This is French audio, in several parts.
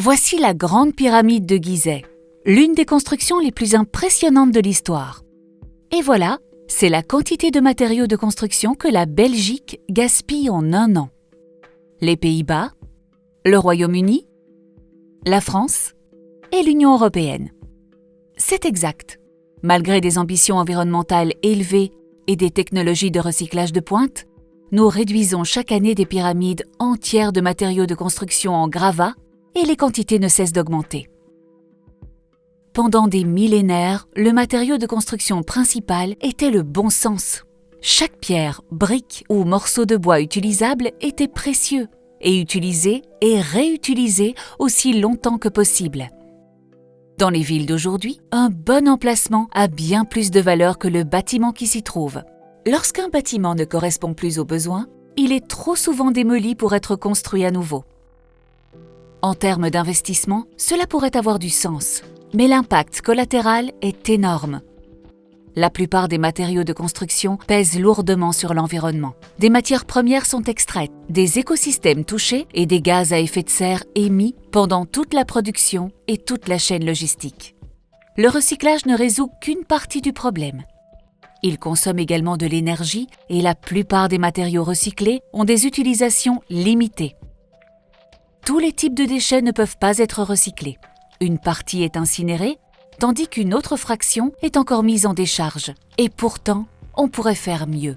Voici la Grande Pyramide de Gizeh, l'une des constructions les plus impressionnantes de l'histoire. Et voilà, c'est la quantité de matériaux de construction que la Belgique gaspille en un an. Les Pays-Bas, le Royaume-Uni, la France et l'Union européenne. C'est exact. Malgré des ambitions environnementales élevées et des technologies de recyclage de pointe, nous réduisons chaque année des pyramides entières de matériaux de construction en gravats et les quantités ne cessent d'augmenter. Pendant des millénaires, le matériau de construction principal était le bon sens. Chaque pierre, brique ou morceau de bois utilisable était précieux et utilisé et réutilisé aussi longtemps que possible. Dans les villes d'aujourd'hui, un bon emplacement a bien plus de valeur que le bâtiment qui s'y trouve. Lorsqu'un bâtiment ne correspond plus aux besoins, il est trop souvent démoli pour être construit à nouveau. En termes d'investissement, cela pourrait avoir du sens, mais l'impact collatéral est énorme. La plupart des matériaux de construction pèsent lourdement sur l'environnement. Des matières premières sont extraites, des écosystèmes touchés et des gaz à effet de serre émis pendant toute la production et toute la chaîne logistique. Le recyclage ne résout qu'une partie du problème. Il consomme également de l'énergie et la plupart des matériaux recyclés ont des utilisations limitées. Tous les types de déchets ne peuvent pas être recyclés. Une partie est incinérée, tandis qu'une autre fraction est encore mise en décharge. Et pourtant, on pourrait faire mieux.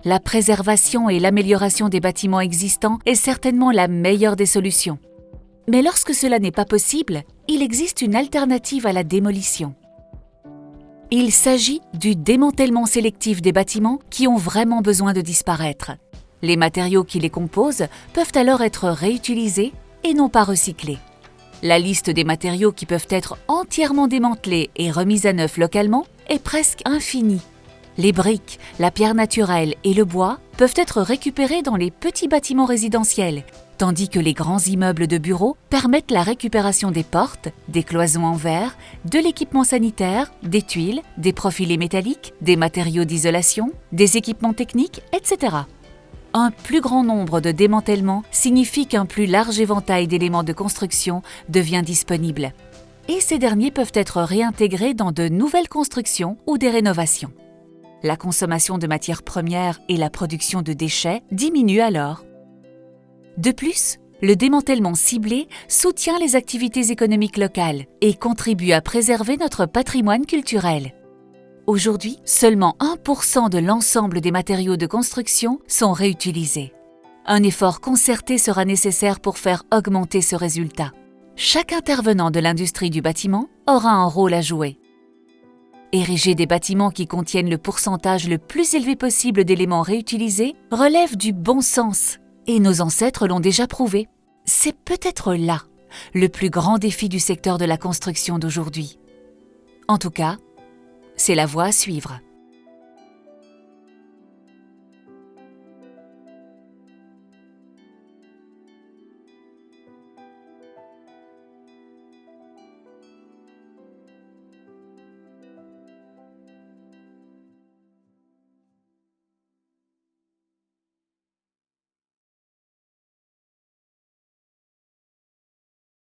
La préservation et l'amélioration des bâtiments existants est certainement la meilleure des solutions. Mais lorsque cela n'est pas possible, il existe une alternative à la démolition. Il s'agit du démantèlement sélectif des bâtiments qui ont vraiment besoin de disparaître. Les matériaux qui les composent peuvent alors être réutilisés et non pas recyclés. La liste des matériaux qui peuvent être entièrement démantelés et remis à neuf localement est presque infinie. Les briques, la pierre naturelle et le bois peuvent être récupérés dans les petits bâtiments résidentiels, tandis que les grands immeubles de bureaux permettent la récupération des portes, des cloisons en verre, de l'équipement sanitaire, des tuiles, des profilés métalliques, des matériaux d'isolation, des équipements techniques, etc. Un plus grand nombre de démantèlements signifie qu'un plus large éventail d'éléments de construction devient disponible. Et ces derniers peuvent être réintégrés dans de nouvelles constructions ou des rénovations. La consommation de matières premières et la production de déchets diminuent alors. De plus, le démantèlement ciblé soutient les activités économiques locales et contribue à préserver notre patrimoine culturel. Aujourd'hui, seulement 1% de l'ensemble des matériaux de construction sont réutilisés. Un effort concerté sera nécessaire pour faire augmenter ce résultat. Chaque intervenant de l'industrie du bâtiment aura un rôle à jouer. Ériger des bâtiments qui contiennent le pourcentage le plus élevé possible d'éléments réutilisés relève du bon sens, et nos ancêtres l'ont déjà prouvé. C'est peut-être là le plus grand défi du secteur de la construction d'aujourd'hui. En tout cas, c'est la voie à suivre.